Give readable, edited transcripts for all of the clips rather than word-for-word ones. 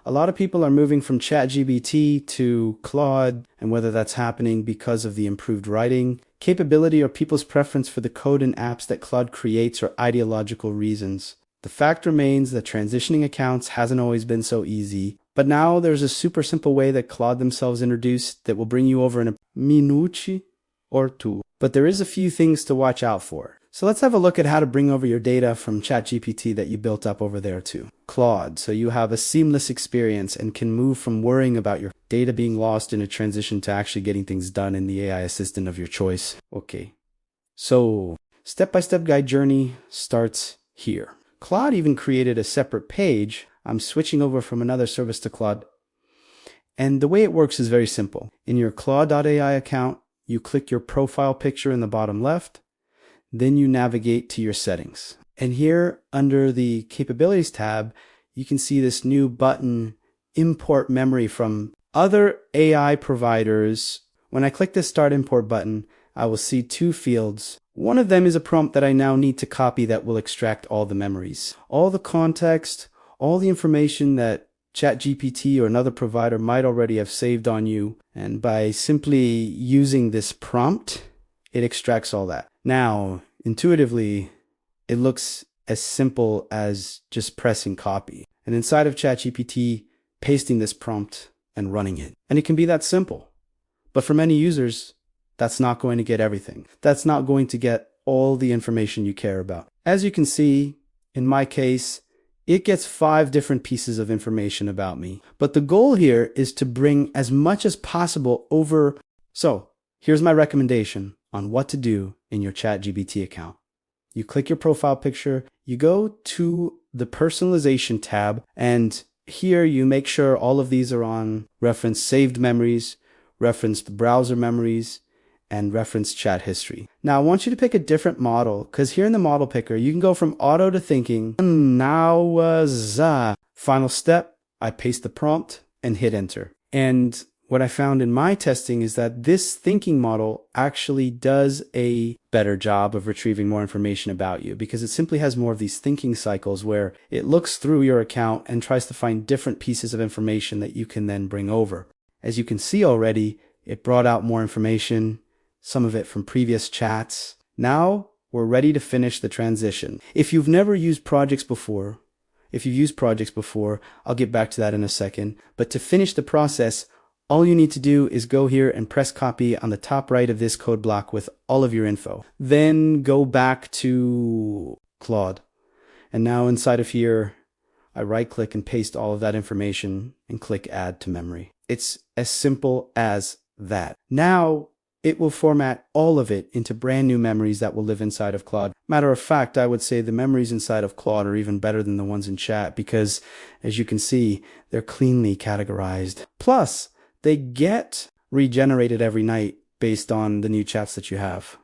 A lot of people are moving from ChatGPT to Claude, and whether that's happening because of the improved writing capability or people's preference for the code and apps that Claude creates or ideological reasons. The fact remains that transitioning accounts hasn't always been so easy, but now there's a super simple way that Claude themselves introduced that will bring you over in a minuti or two. But there is a few things to watch out for. So let's have a look at how to bring over your data from ChatGPT that you built up over there to Claude, so you have a seamless experience and can move from worrying about your data being lost in a transition to actually getting things done in the AI assistant of your choice. Okay, so step-by-step guide journey starts here. Claude even created a separate page. I'm switching over from another service to Claude. And the way it works is very simple. In your Claude.ai account, you click your profile picture in the bottom left. Then you navigate to your settings. And here under the capabilities tab, you can see this new button, import memory from other AI providers. When I click this start import button, I will see two fields. One of them is a prompt that I now need to copy that will extract all the memories, all the context, all the information that ChatGPT or another provider might already have saved on you. And by simply using this prompt, it extracts all that. Now, intuitively, it looks as simple as just pressing copy. And inside of ChatGPT, pasting this prompt and running it. And it can be that simple. But for many users, that's not going to get everything. That's not going to get all the information you care about. As you can see, in my case, it gets 5 different pieces of information about me. But the goal here is to bring as much as possible over. So here's my recommendation on what to do in your ChatGPT account. You click your profile picture, you go to the personalization tab, and here you make sure all of these are on reference saved memories, reference browser memories, and reference chat history. Now I want you to pick a different model, because here in the model picker, you can go from auto to thinking. Final step, I paste the prompt and hit enter. And what I found in my testing is that this thinking model actually does a better job of retrieving more information about you, because it simply has more of these thinking cycles where it looks through your account and tries to find different pieces of information that you can then bring over. As you can see already, it brought out more information, some of it from previous chats. Now we're ready to finish the transition. If you've never used projects before, I'll get back to that in a second. But to finish the process, all you need to do is go here and press copy on the top right of this code block with all of your info. Then go back to Claude. And now inside of here, I right click and paste all of that information and click add to memory. It's as simple as that. Now it will format all of it into brand new memories that will live inside of Claude. Matter of fact, I would say the memories inside of Claude are even better than the ones in chat because, as you can see, they're cleanly categorized. Plus, they get regenerated every night based on the new chats that you have.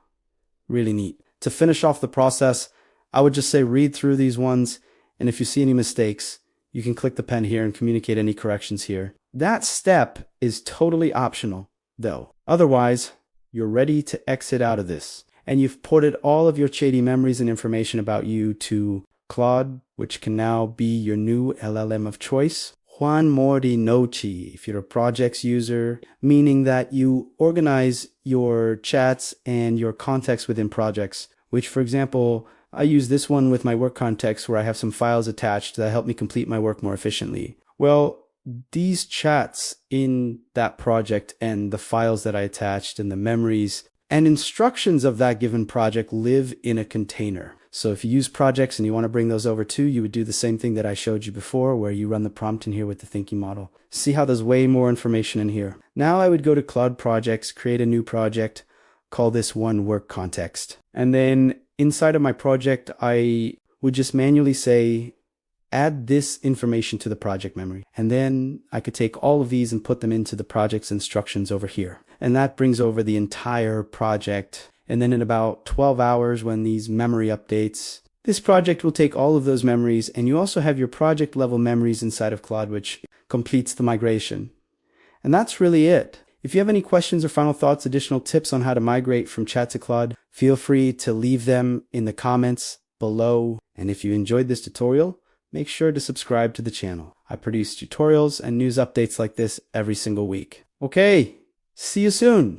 Really neat. To finish off the process, I would just say read through these ones, and if you see any mistakes, you can click the pen here and communicate any corrections here. That step is totally optional, though. Otherwise, you're ready to exit out of this, and you've ported all of your shady memories and information about you to Claude, which can now be your new LLM of choice. Juan Mordi Nochi, if you're a projects user, meaning that you organize your chats and your context within projects, which, for example, I use this one with my work context where I have some files attached that help me complete my work more efficiently. Well, these chats in that project and the files that I attached and the memories and instructions of that given project live in a container. So if you use projects and you want to bring those over too, you would do the same thing that I showed you before, where you run the prompt in here with the thinking model. See how there's way more information in here. Now I would go to Claude Projects, create a new project, call this one work context. And then inside of my project, I would just manually say, add this information to the project memory. And then I could take all of these and put them into the project's instructions over here. And that brings over the entire project. And then in about 12 hours, when these memory updates, this project will take all of those memories, and you also have your project level memories inside of Claude, which completes the migration. And that's really it. If you have any questions or final thoughts, additional tips on how to migrate from Chat to Claude, feel free to leave them in the comments below. And if you enjoyed this tutorial, make sure to subscribe to the channel. I produce tutorials and news updates like this every single week. Okay, see you soon!